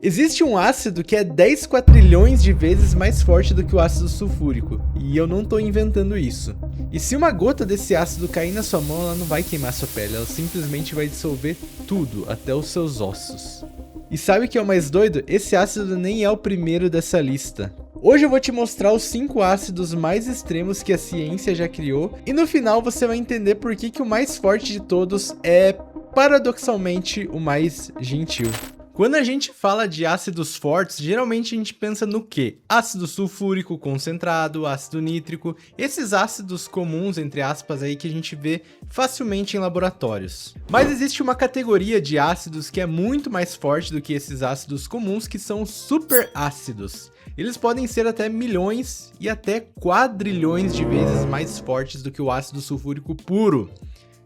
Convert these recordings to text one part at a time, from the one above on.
Existe um ácido que é 10 quatrilhões de vezes mais forte do que o ácido sulfúrico, e eu não tô inventando isso. E se uma gota desse ácido cair na sua mão, ela não vai queimar sua pele, ela simplesmente vai dissolver tudo, até os seus ossos. E sabe o que é o mais doido? Esse ácido nem é o primeiro dessa lista. Hoje eu vou te mostrar os 5 ácidos mais extremos que a ciência já criou, e no final você vai entender por que o mais forte de todos é, paradoxalmente, o mais gentil. Quando a gente fala de ácidos fortes, geralmente a gente pensa no quê? Ácido sulfúrico concentrado, ácido nítrico, esses ácidos comuns, entre aspas, aí que a gente vê facilmente em laboratórios. Mas existe uma categoria de ácidos que é muito mais forte do que esses ácidos comuns, que são superácidos. Eles podem ser até milhões e até quadrilhões de vezes mais fortes do que o ácido sulfúrico puro.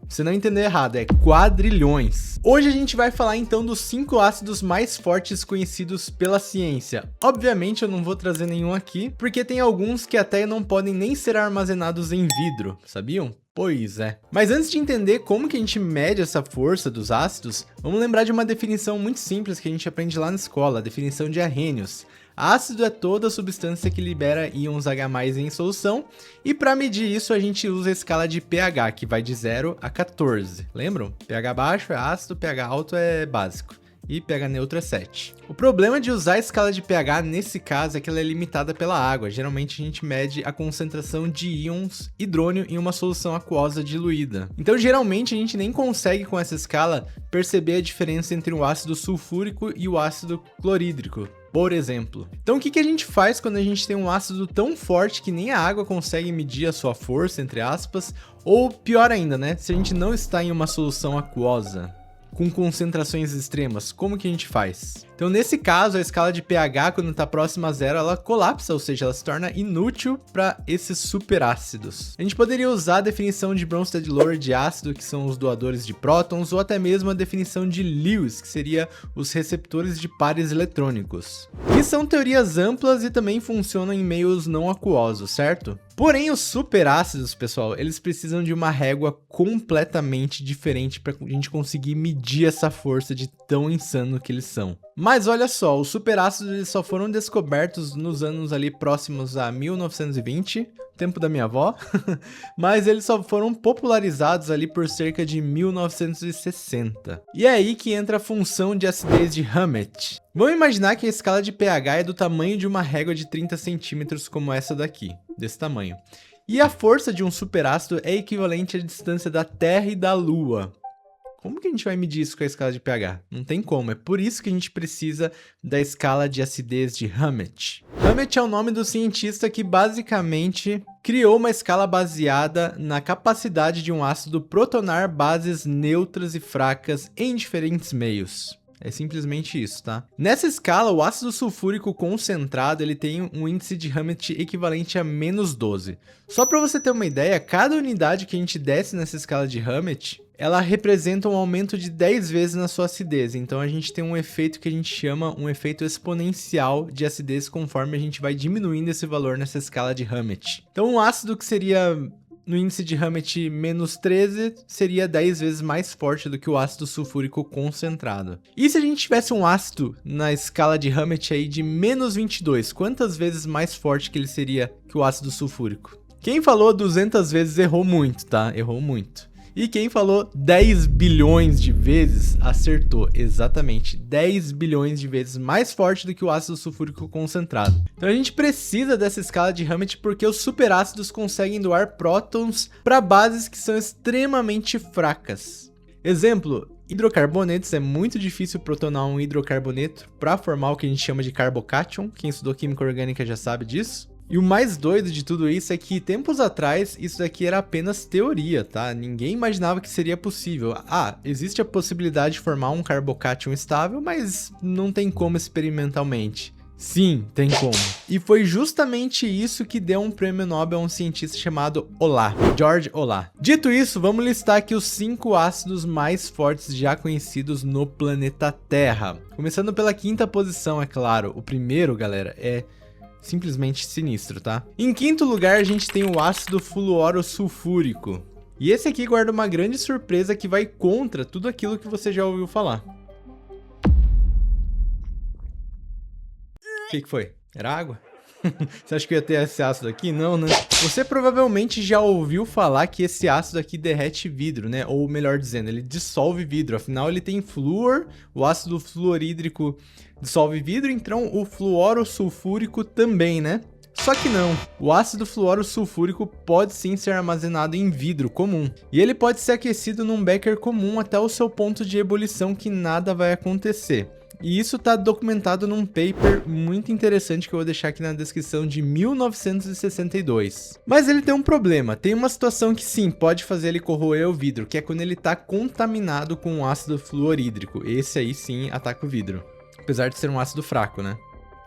Você não entendeu errado, é quadrilhões. Hoje a gente vai falar então dos 5 ácidos mais fortes conhecidos pela ciência. Obviamente eu não vou trazer nenhum aqui, porque tem alguns que até não podem nem ser armazenados em vidro, sabiam? Pois é. Mas antes de entender como que a gente mede essa força dos ácidos, vamos lembrar de uma definição muito simples que a gente aprende lá na escola, a definição de Arrhenius. Ácido é toda substância que libera íons H+ em solução, e para medir isso a gente usa a escala de pH, que vai de 0 a 14. Lembram? pH baixo é ácido, pH alto é básico, e pH neutro é 7. O problema de usar a escala de pH nesse caso é que ela é limitada pela água. Geralmente a gente mede a concentração de íons hidrônio em uma solução aquosa diluída. Então geralmente a gente nem consegue com essa escala perceber a diferença entre o ácido sulfúrico e o ácido clorídrico, por exemplo. Então o que a gente faz quando a gente tem um ácido tão forte que nem a água consegue medir a sua força, entre aspas, ou pior ainda, né? Se a gente não está em uma solução aquosa com concentrações extremas, como que a gente faz? Então nesse caso, a escala de pH, quando está próxima a 0, ela colapsa, ou seja, ela se torna inútil para esses superácidos. A gente poderia usar a definição de Bronsted-Lowry de ácido, que são os doadores de prótons, ou até mesmo a definição de Lewis, que seria os receptores de pares eletrônicos. Que são teorias amplas e também funcionam em meios não aquosos, certo? Porém, os superácidos, pessoal, eles precisam de uma régua completamente diferente para a gente conseguir medir essa força de tão insano que eles são. Mas olha só, os superácidos eles só foram descobertos nos anos ali próximos a 1920, tempo da minha avó, mas eles só foram popularizados ali por cerca de 1960. E é aí que entra a função de acidez de Hammett. Vamos imaginar que a escala de pH é do tamanho de uma régua de 30 centímetros como essa daqui, desse tamanho. E a força de um superácido é equivalente à distância da Terra e da Lua. Como que a gente vai medir isso com a escala de pH? Não tem como, é por isso que a gente precisa da escala de acidez de Hammett. Hammett é o nome do cientista que basicamente criou uma escala baseada na capacidade de um ácido protonar bases neutras e fracas em diferentes meios. É simplesmente isso, tá? Nessa escala, o ácido sulfúrico concentrado ele tem um índice de Hammett equivalente a -12. Só para você ter uma ideia, cada unidade que a gente desce nessa escala de Hammett, ela representa um aumento de 10 vezes na sua acidez. Então a gente tem um efeito que a gente chama um efeito exponencial de acidez conforme a gente vai diminuindo esse valor nessa escala de Hammett. Então um ácido que seria no índice de Hammett -13 seria 10 vezes mais forte do que o ácido sulfúrico concentrado. E se a gente tivesse um ácido na escala de Hammett aí de -22, quantas vezes mais forte que ele seria que o ácido sulfúrico? Quem falou 200 vezes errou muito, tá? Errou muito. E quem falou 10 bilhões de vezes acertou, exatamente, 10 bilhões de vezes mais forte do que o ácido sulfúrico concentrado. Então a gente precisa dessa escala de Hammett porque os superácidos conseguem doar prótons para bases que são extremamente fracas. Exemplo, hidrocarbonetos, é muito difícil protonar um hidrocarboneto para formar o que a gente chama de carbocátion, quem estudou química orgânica já sabe disso. E o mais doido de tudo isso é que tempos atrás isso daqui era apenas teoria, tá? Ninguém imaginava que seria possível. Ah, existe a possibilidade de formar um carbocátion estável, mas não tem como experimentalmente. Sim, tem como. E foi justamente isso que deu um prêmio Nobel a um cientista chamado Ollah, George Ollah. Dito isso, vamos listar aqui os 5 ácidos mais fortes já conhecidos no planeta Terra. Começando pela 5ª posição, é claro. O primeiro, galera, é simplesmente sinistro, tá? Em 5º lugar, a gente tem o ácido fluorosulfúrico. E esse aqui guarda uma grande surpresa que vai contra tudo aquilo que você já ouviu falar. que foi? Era água? Você acha que eu ia ter esse ácido aqui? Não, né? Você provavelmente já ouviu falar que esse ácido aqui derrete vidro, né? Ou melhor dizendo, ele dissolve vidro. Afinal, ele tem flúor, o ácido fluorídrico dissolve vidro, então o fluoro sulfúrico também, né? Só que não, o ácido fluoro sulfúrico pode sim ser armazenado em vidro comum. E ele pode ser aquecido num becker comum até o seu ponto de ebulição que nada vai acontecer. E isso está documentado num paper muito interessante que eu vou deixar aqui na descrição de 1962. Mas ele tem um problema, tem uma situação que sim, pode fazer ele corroer o vidro, que é quando ele está contaminado com ácido fluorídrico. Esse aí sim ataca o vidro, apesar de ser um ácido fraco, né?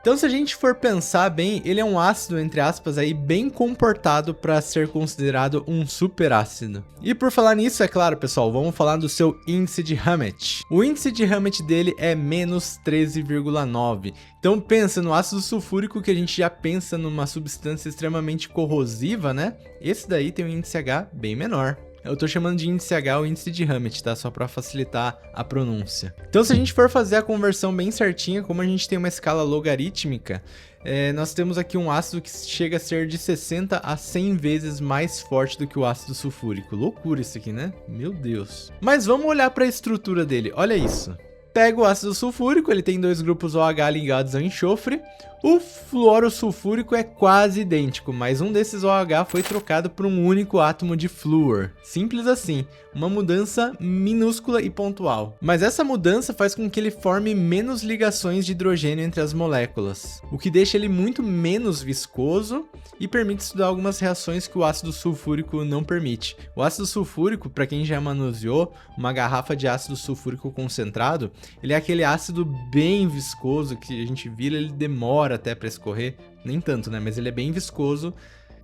Então, se a gente for pensar bem, ele é um ácido, entre aspas, aí, bem comportado para ser considerado um superácido. E por falar nisso, é claro, pessoal, vamos falar do seu índice de Hammett. O índice de Hammett dele é menos 13,9. Então, pensa no ácido sulfúrico, que a gente já pensa numa substância extremamente corrosiva, né? Esse daí tem um índice H bem menor. Eu tô chamando de índice H o índice de Hammett, tá? Só para facilitar a pronúncia. Então, se a gente for fazer a conversão bem certinha, como a gente tem uma escala logarítmica, nós temos aqui um ácido que chega a ser de 60 a 100 vezes mais forte do que o ácido sulfúrico. Loucura isso aqui, né? Meu Deus. Mas vamos olhar para a estrutura dele. Olha isso. Pega o ácido sulfúrico, ele tem dois grupos OH ligados ao enxofre. O fluoro sulfúrico é quase idêntico, mas um desses OH foi trocado por um único átomo de flúor. Simples assim, uma mudança minúscula e pontual. Mas essa mudança faz com que ele forme menos ligações de hidrogênio entre as moléculas, o que deixa ele muito menos viscoso e permite estudar algumas reações que o ácido sulfúrico não permite. O ácido sulfúrico, para quem já manuseou uma garrafa de ácido sulfúrico concentrado, ele é aquele ácido bem viscoso que a gente vira, ele demora até para escorrer, nem tanto, né? Mas ele é bem viscoso.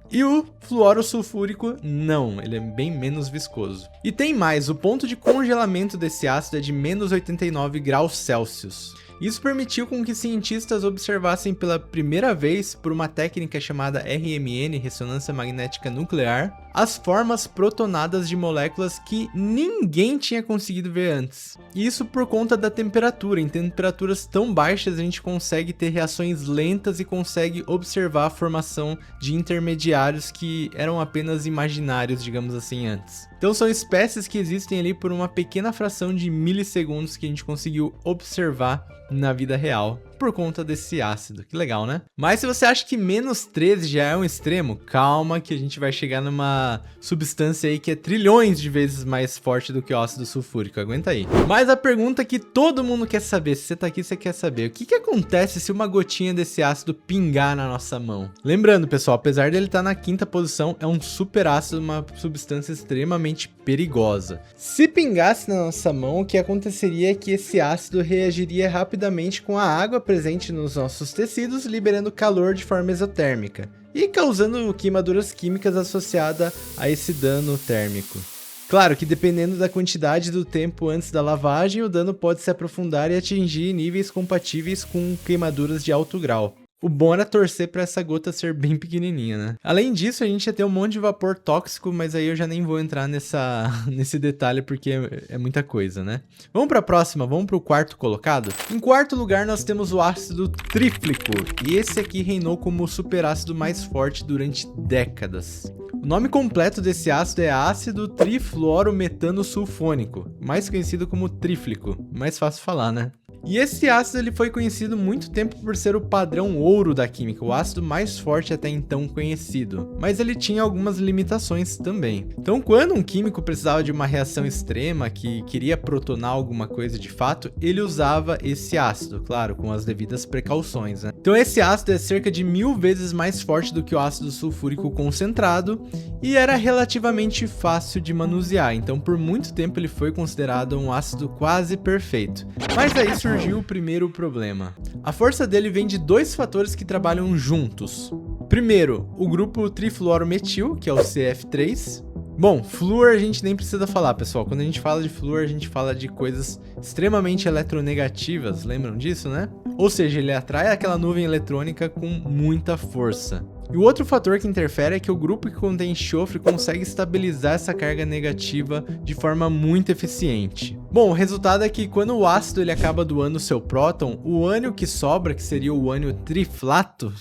E o fluoro sulfúrico, não, ele é bem menos viscoso. E tem mais, o ponto de congelamento desse ácido é de menos 89 graus Celsius. Isso permitiu com que cientistas observassem pela primeira vez, por uma técnica chamada RMN, ressonância magnética nuclear, as formas protonadas de moléculas que ninguém tinha conseguido ver antes. E isso por conta da temperatura. Em temperaturas tão baixas a gente consegue ter reações lentas e consegue observar a formação de intermediários que eram apenas imaginários, digamos assim, antes. Então são espécies que existem ali por uma pequena fração de milissegundos que a gente conseguiu observar na vida real, por conta desse ácido. Que legal, né? Mas se você acha que menos 13 já é um extremo, calma que a gente vai chegar numa substância aí que é trilhões de vezes mais forte do que o ácido sulfúrico. Aguenta aí. Mas a pergunta que todo mundo quer saber, se você tá aqui, você quer saber, o que que acontece se uma gotinha desse ácido pingar na nossa mão? Lembrando, pessoal, apesar dele estar na 5ª posição, é um super ácido, uma substância extremamente perigosa. Se pingasse na nossa mão, o que aconteceria é que esse ácido reagiria rapidamente com a água presente nos nossos tecidos, liberando calor de forma exotérmica e causando queimaduras químicas associadas a esse dano térmico. Claro que dependendo da quantidade do tempo antes da lavagem, o dano pode se aprofundar e atingir níveis compatíveis com queimaduras de alto grau. O bom era torcer para essa gota ser bem pequenininha, né? Além disso, a gente ia ter um monte de vapor tóxico, mas aí eu já nem vou entrar nesse detalhe porque é muita coisa, né? Vamos para a próxima, vamos para o quarto colocado? Em quarto lugar, nós temos o ácido tríflico, e esse aqui reinou como o superácido mais forte durante décadas. O nome completo desse ácido é ácido trifluorometano sulfônico, mais conhecido como tríflico, mais fácil falar, né? E esse ácido ele foi conhecido muito tempo por ser o padrão ouro da química, o ácido mais forte até então conhecido, mas ele tinha algumas limitações também. Então, quando um químico precisava de uma reação extrema, que queria protonar alguma coisa de fato, ele usava esse ácido, claro, com as devidas precauções, né? Então, esse ácido é cerca de 1000 vezes mais forte do que o ácido sulfúrico concentrado e era relativamente fácil de manusear, então por muito tempo ele foi considerado um ácido quase perfeito. Mas aí surgiu o primeiro problema. A força dele vem de dois fatores que trabalham juntos. Primeiro, o grupo trifluorometil, que é o CF3. Bom, flúor a gente nem precisa falar, pessoal. Quando a gente fala de flúor, a gente fala de coisas extremamente eletronegativas, lembram disso, né? Ou seja, ele atrai aquela nuvem eletrônica com muita força. E o outro fator que interfere é que o grupo que contém enxofre consegue estabilizar essa carga negativa de forma muito eficiente. Bom, o resultado é que quando o ácido ele acaba doando seu próton, o ânion que sobra, que seria o ânion triflato,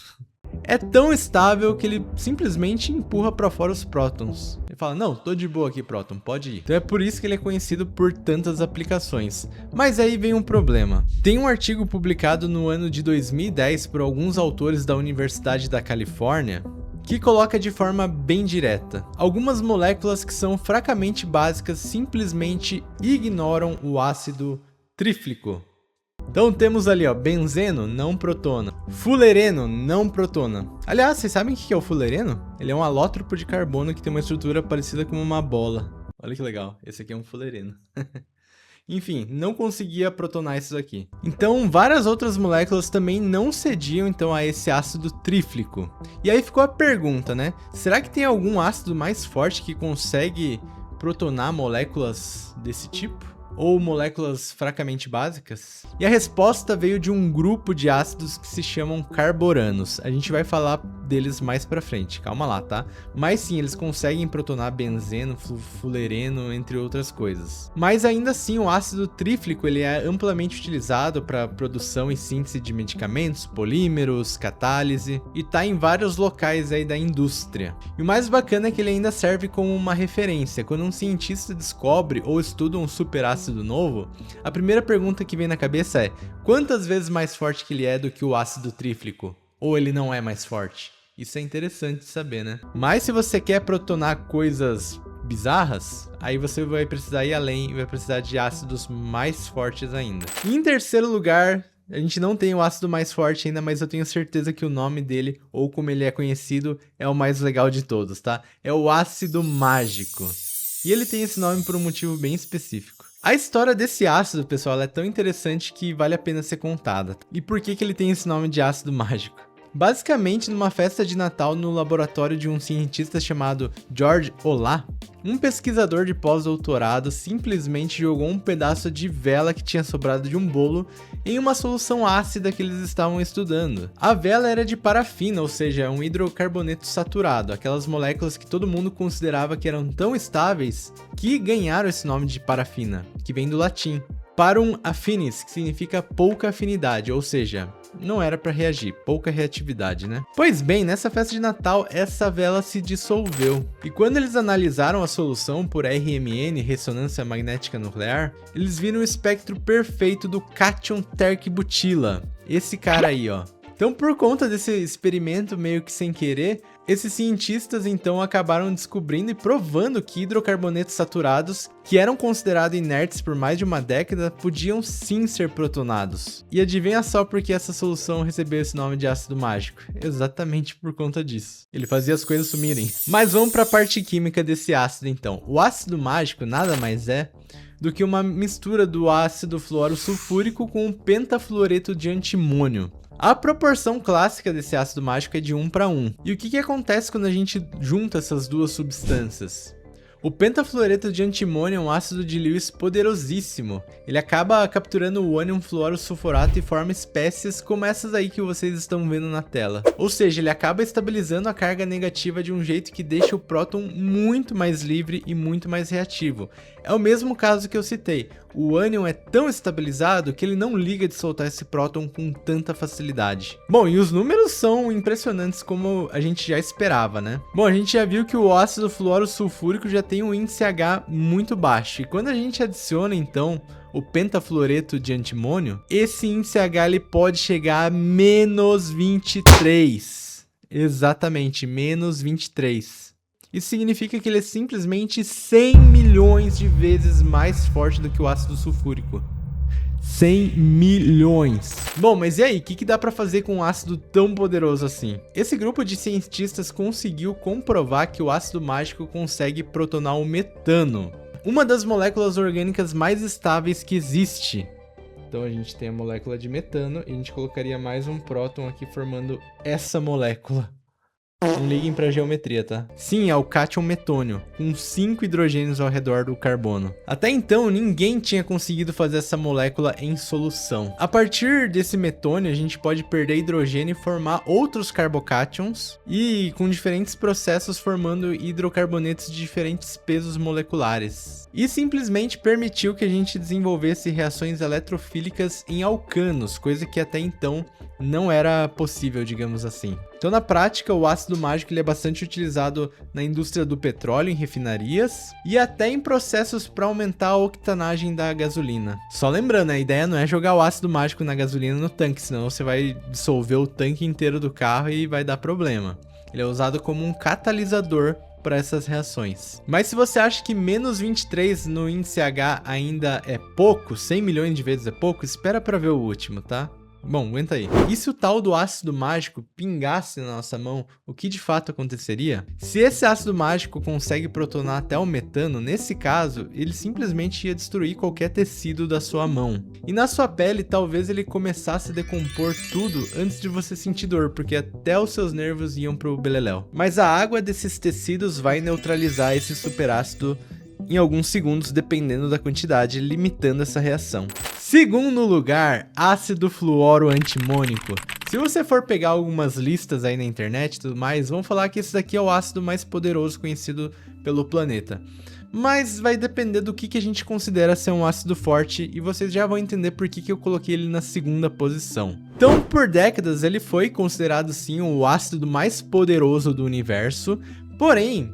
é tão estável que ele simplesmente empurra para fora os prótons. Ele fala, não, tô de boa aqui, próton, pode ir. Então é por isso que ele é conhecido por tantas aplicações. Mas aí vem um problema. Tem um artigo publicado no ano de 2010 por alguns autores da Universidade da Califórnia que coloca de forma bem direta. Algumas moléculas que são fracamente básicas simplesmente ignoram o ácido tríflico. Então temos ali, ó, benzeno, não protona. Fulereno, não protona. Aliás, vocês sabem o que é o fulereno? Ele é um alótropo de carbono que tem uma estrutura parecida com uma bola. Olha que legal, esse aqui é um fulereno. Enfim, não conseguia protonar isso aqui. Então, várias outras moléculas também não cediam então a esse ácido tríflico. E aí ficou a pergunta, né? Será que tem algum ácido mais forte que consegue protonar moléculas desse tipo? Ou moléculas fracamente básicas? E a resposta veio de um grupo de ácidos que se chamam carboranos. A gente vai falar deles mais pra frente, calma lá, tá? Mas sim, eles conseguem protonar benzeno, fulereno, entre outras coisas. Mas ainda assim, o ácido tríflico ele é amplamente utilizado para produção e síntese de medicamentos, polímeros, catálise, e tá em vários locais aí da indústria. E o mais bacana é que ele ainda serve como uma referência. Quando um cientista descobre ou estuda um superácido novo, a primeira pergunta que vem na cabeça é: quantas vezes mais forte que ele é do que o ácido tríflico? Ou ele não é mais forte? Isso é interessante de saber, né? Mas se você quer protonar coisas bizarras, aí você vai precisar ir além e vai precisar de ácidos mais fortes ainda. E em terceiro lugar, a gente não tem o ácido mais forte ainda, mas eu tenho certeza que o nome dele, ou como ele é conhecido, é o mais legal de todos, tá? É o ácido mágico. E ele tem esse nome por um motivo bem específico. A história desse ácido, pessoal, é tão interessante que vale a pena ser contada. E por que ele tem esse nome de ácido mágico? Basicamente, numa festa de Natal no laboratório de um cientista chamado George Olah, um pesquisador de pós-doutorado simplesmente jogou um pedaço de vela que tinha sobrado de um bolo em uma solução ácida que eles estavam estudando. A vela era de parafina, ou seja, um hidrocarboneto saturado, aquelas moléculas que todo mundo considerava que eram tão estáveis que ganharam esse nome de parafina, que vem do latim. Parum affinis, que significa pouca afinidade, ou seja, não era para reagir, pouca reatividade, né? Pois bem, nessa festa de Natal, essa vela se dissolveu. E quando eles analisaram a solução por RMN, ressonância magnética nuclear, eles viram o espectro perfeito do cátion terc-butila. Esse cara aí, ó. Então, por conta desse experimento meio que sem querer, esses cientistas então acabaram descobrindo e provando que hidrocarbonetos saturados, que eram considerados inertes por mais de uma década, podiam sim ser protonados. E adivinha só por que essa solução recebeu esse nome de ácido mágico? Exatamente por conta disso. Ele fazia as coisas sumirem. Mas vamos para a parte química desse ácido então. O ácido mágico nada mais é do que uma mistura do ácido fluorosulfúrico com o pentafluoreto de antimônio. A proporção clássica desse ácido mágico é de 1:1. E o que acontece quando a gente junta essas duas substâncias? O pentafluoreto de antimônio é um ácido de Lewis poderosíssimo. Ele acaba capturando o ânion fluorosulfurato e forma espécies como essas aí que vocês estão vendo na tela. Ou seja, ele acaba estabilizando a carga negativa de um jeito que deixa o próton muito mais livre e muito mais reativo. É o mesmo caso que eu citei. O ânion é tão estabilizado que ele não liga de soltar esse próton com tanta facilidade. Bom, e os números são impressionantes como a gente já esperava, né? Bom, a gente já viu que o ácido fluorosulfúrico já tem um índice H muito baixo. E quando a gente adiciona, então, o pentafluoreto de antimônio, esse índice H ele pode chegar a -23. Exatamente, -23. Isso significa que ele é simplesmente 100 milhões de vezes mais forte do que o ácido sulfúrico. 100 milhões. Bom, mas e aí? O que dá pra fazer com um ácido tão poderoso assim? Esse grupo de cientistas conseguiu comprovar que o ácido mágico consegue protonar o metano, uma das moléculas orgânicas mais estáveis que existe. Então a gente tem a molécula de metano e a gente colocaria mais um próton aqui formando essa molécula. Não liguem pra geometria, tá? Sim, é o cátion metônio, com 5 hidrogênios ao redor do carbono. Até então, ninguém tinha conseguido fazer essa molécula em solução. A partir desse metônio, a gente pode perder hidrogênio e formar outros carbocátions, e com diferentes processos formando hidrocarbonetos de diferentes pesos moleculares. E simplesmente permitiu que a gente desenvolvesse reações eletrofílicas em alcanos, coisa que até então não era possível, digamos assim. Então, na prática, o ácido mágico ele é bastante utilizado na indústria do petróleo, em refinarias, e até em processos para aumentar a octanagem da gasolina. Só lembrando, a ideia não é jogar o ácido mágico na gasolina no tanque, senão você vai dissolver o tanque inteiro do carro e vai dar problema. Ele é usado como um catalisador para essas reações. Mas se você acha que menos 23 no índice H ainda é pouco, 100 milhões de vezes é pouco, espera para ver o último, tá? Bom, aguenta aí. E se o tal do ácido mágico pingasse na nossa mão, o que de fato aconteceria? Se esse ácido mágico consegue protonar até o metano, nesse caso, ele simplesmente ia destruir qualquer tecido da sua mão. E na sua pele, talvez ele começasse a decompor tudo antes de você sentir dor, porque até os seus nervos iam pro beleléu. Mas a água desses tecidos vai neutralizar esse superácido em alguns segundos, dependendo da quantidade, limitando essa reação. Segundo lugar, ácido fluoro antimônico. Se você for pegar algumas listas aí na internet e tudo mais, vão falar que esse daqui é o ácido mais poderoso conhecido pelo planeta. Mas vai depender do que a gente considera ser um ácido forte, e vocês já vão entender por que eu coloquei ele na segunda posição. Então, por décadas, ele foi considerado sim o ácido mais poderoso do universo, porém,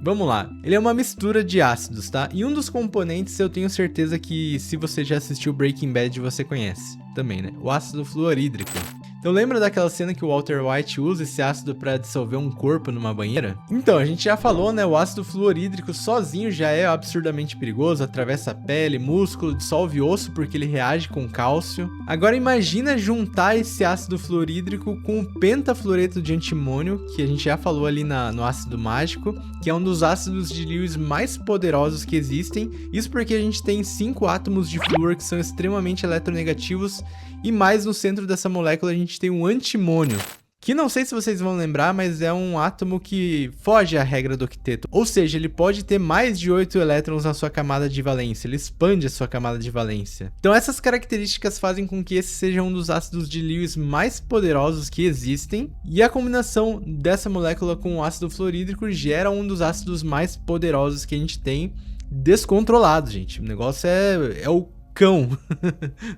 vamos lá, ele é uma mistura de ácidos, tá? E um dos componentes eu tenho certeza que se você já assistiu Breaking Bad você conhece também, né? O ácido fluorídrico. Então lembra daquela cena que o Walter White usa esse ácido para dissolver um corpo numa banheira? Então, a gente já falou, né? O ácido fluorídrico sozinho já é absurdamente perigoso, atravessa a pele, músculo, dissolve osso porque ele reage com cálcio. Agora imagina juntar esse ácido fluorídrico com o pentafluoreto de antimônio, que a gente já falou ali no ácido mágico, que é um dos ácidos de Lewis mais poderosos que existem. Isso porque a gente tem 5 átomos de flúor que são extremamente eletronegativos, e mais no centro dessa molécula a gente tem um antimônio, que não sei se vocês vão lembrar, mas é um átomo que foge à regra do octeto. Ou seja, ele pode ter mais de 8 elétrons na sua camada de valência, ele expande a sua camada de valência. Então essas características fazem com que esse seja um dos ácidos de Lewis mais poderosos que existem, e a combinação dessa molécula com o ácido fluorídrico gera um dos ácidos mais poderosos que a gente tem, descontrolado, gente. O negócio é o cão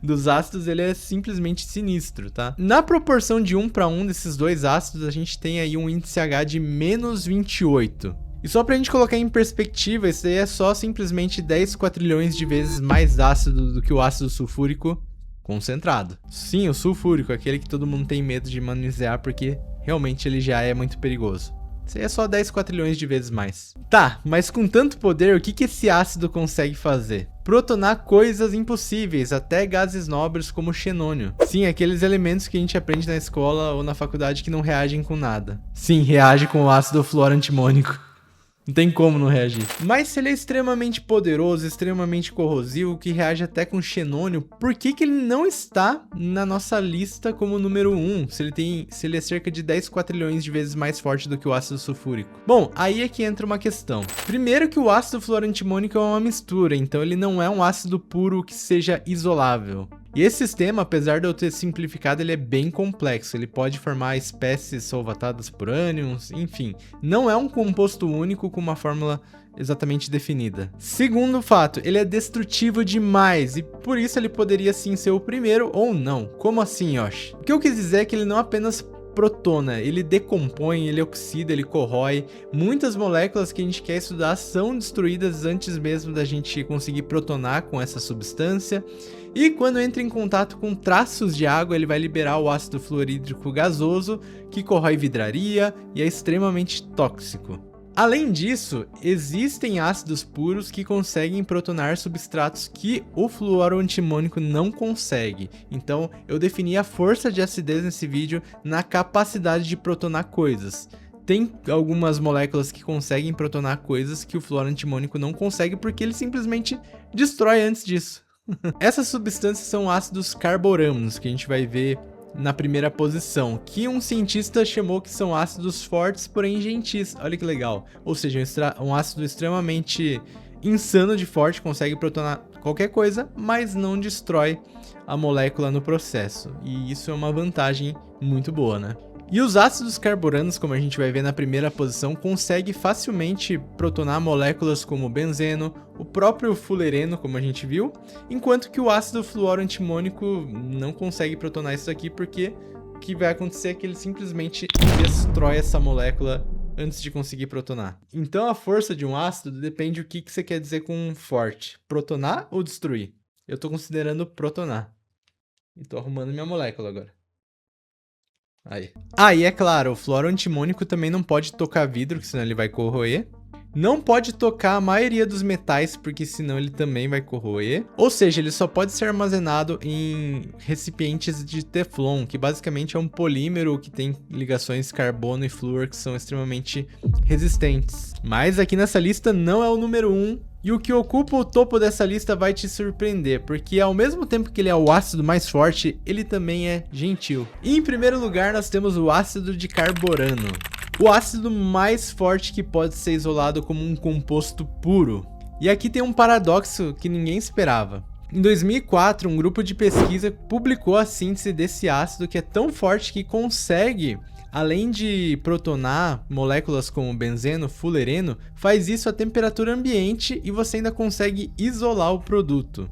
dos ácidos, ele é simplesmente sinistro, tá? Na proporção de 1 para 1 desses dois ácidos, a gente tem aí um índice H de menos 28. E só pra gente colocar em perspectiva, isso aí é só simplesmente 10 quatrilhões de vezes mais ácido do que o ácido sulfúrico concentrado. Sim, o sulfúrico, aquele que todo mundo tem medo de manusear porque realmente ele já é muito perigoso. Isso aí é só 10 quatrilhões de vezes mais. Tá, mas com tanto poder, o que esse ácido consegue fazer? Protonar coisas impossíveis, até gases nobres como o xenônio. Sim, aqueles elementos que a gente aprende na escola ou na faculdade que não reagem com nada. Sim, reage com o ácido fluoro antimônico. Não tem como não reagir. Mas se ele é extremamente poderoso, extremamente corrosivo, que reage até com xenônio, por que ele não está na nossa lista como número 1, se ele é cerca de 10 quatrilhões de vezes mais forte do que o ácido sulfúrico? Bom, aí é que entra uma questão. Primeiro que o ácido fluorantimônico é uma mistura, então ele não é um ácido puro que seja isolável. E esse sistema, apesar de eu ter simplificado, ele é bem complexo. Ele pode formar espécies solvatadas por ânions, enfim. Não é um composto único com uma fórmula exatamente definida. Segundo fato, ele é destrutivo demais e por isso ele poderia sim ser o primeiro ou não. Como assim, Yoshi? O que eu quis dizer é que ele não apenas protona, ele decompõe, ele oxida, ele corrói. Muitas moléculas que a gente quer estudar são destruídas antes mesmo da gente conseguir protonar com essa substância. E quando entra em contato com traços de água, ele vai liberar o ácido fluorídrico gasoso, que corrói vidraria e é extremamente tóxico. Além disso, existem ácidos puros que conseguem protonar substratos que o fluoro antimônico não consegue. Então, eu defini a força de acidez nesse vídeo na capacidade de protonar coisas. Tem algumas moléculas que conseguem protonar coisas que o fluoro antimônico não consegue porque ele simplesmente destrói antes disso. Essas substâncias são ácidos carborâmicos, que a gente vai ver na primeira posição, que um cientista chamou que são ácidos fortes, porém gentis. Olha que legal. Ou seja, um ácido extremamente insano de forte, consegue protonar qualquer coisa, mas não destrói a molécula no processo. E isso é uma vantagem muito boa, né? E os ácidos carboranos, como a gente vai ver na primeira posição, consegue facilmente protonar moléculas como o benzeno, o próprio fulereno, como a gente viu, enquanto que o ácido fluoroantimônico não consegue protonar isso aqui, porque o que vai acontecer é que ele simplesmente destrói essa molécula antes de conseguir protonar. Então a força de um ácido depende do que você quer dizer com forte, protonar ou destruir. Eu estou considerando protonar. E estou arrumando minha molécula agora. Aí. Ah, e é claro, o fluoroantimônico também não pode tocar vidro, que senão ele vai corroer. Não pode tocar a maioria dos metais, porque senão ele também vai corroer. Ou seja, ele só pode ser armazenado em recipientes de Teflon, que basicamente é um polímero que tem ligações carbono e flúor que são extremamente resistentes. Mas aqui nessa lista não é o número 1. E o que ocupa o topo dessa lista vai te surpreender, porque ao mesmo tempo que ele é o ácido mais forte, ele também é gentil. E em primeiro lugar nós temos o ácido de carborano. O ácido mais forte que pode ser isolado como um composto puro. E aqui tem um paradoxo que ninguém esperava. Em 2004, um grupo de pesquisa publicou a síntese desse ácido que é tão forte que consegue, além de protonar moléculas como benzeno, fulereno, faz isso a temperatura ambiente e você ainda consegue isolar o produto.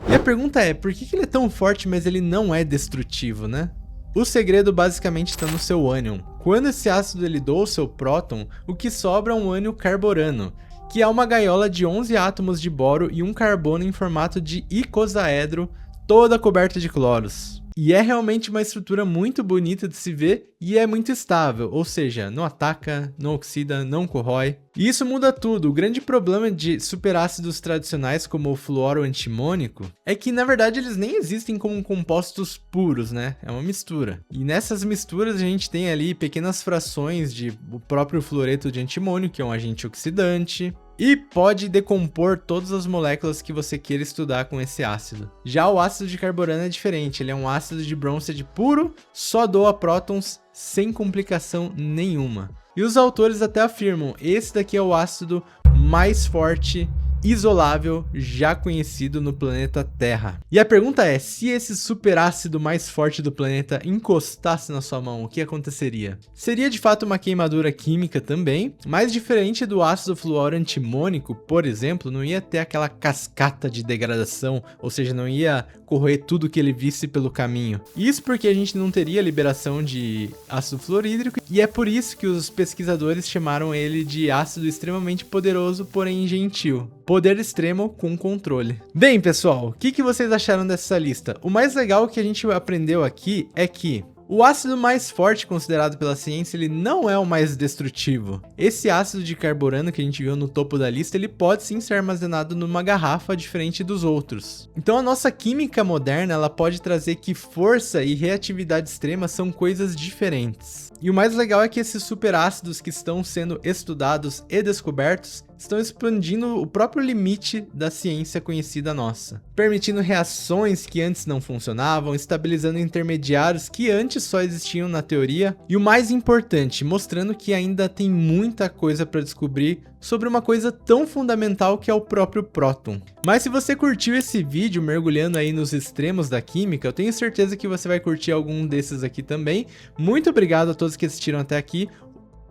E a pergunta é, por que ele é tão forte, mas ele não é destrutivo, né? O segredo basicamente está no seu ânion. Quando esse ácido ele doa o seu próton, o que sobra é um ânion carborano, que é uma gaiola de 11 átomos de boro e um carbono em formato de icosaedro, toda coberta de cloros. E é realmente uma estrutura muito bonita de se ver e é muito estável, ou seja, não ataca, não oxida, não corrói. E isso muda tudo. O grande problema de superácidos tradicionais como o fluoroantimônico é que na verdade eles nem existem como compostos puros, né? É uma mistura. E nessas misturas a gente tem ali pequenas frações de o próprio fluoreto de antimônio, que é um agente oxidante, e pode decompor todas as moléculas que você queira estudar com esse ácido. Já o ácido de carborano é diferente, ele é um ácido de Bronsted puro, só doa prótons sem complicação nenhuma. E os autores até afirmam, esse daqui é o ácido mais forte isolável já conhecido no planeta Terra. E a pergunta é, se esse superácido mais forte do planeta encostasse na sua mão, o que aconteceria? Seria de fato uma queimadura química também, mas diferente do ácido fluoroantimônico, por exemplo, não ia ter aquela cascata de degradação, ou seja, não ia corroer tudo que ele visse pelo caminho. Isso porque a gente não teria liberação de ácido fluorídrico, e é por isso que os pesquisadores chamaram ele de ácido extremamente poderoso, porém gentil. Poder extremo com controle. Bem, pessoal, o que vocês acharam dessa lista? O mais legal que a gente aprendeu aqui é que o ácido mais forte considerado pela ciência, ele não é o mais destrutivo. Esse ácido de carborano que a gente viu no topo da lista, ele pode sim ser armazenado numa garrafa diferente dos outros. Então a nossa química moderna, ela pode trazer que força e reatividade extrema são coisas diferentes. E o mais legal é que esses superácidos que estão sendo estudados e descobertos estão expandindo o próprio limite da ciência conhecida nossa, permitindo reações que antes não funcionavam, estabilizando intermediários que antes só existiam na teoria, e o mais importante, mostrando que ainda tem muita coisa para descobrir sobre uma coisa tão fundamental que é o próprio próton. Mas se você curtiu esse vídeo mergulhando aí nos extremos da química, eu tenho certeza que você vai curtir algum desses aqui também. Muito obrigado a todos que assistiram até aqui.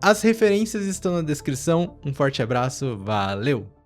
As referências estão na descrição. Um forte abraço, valeu!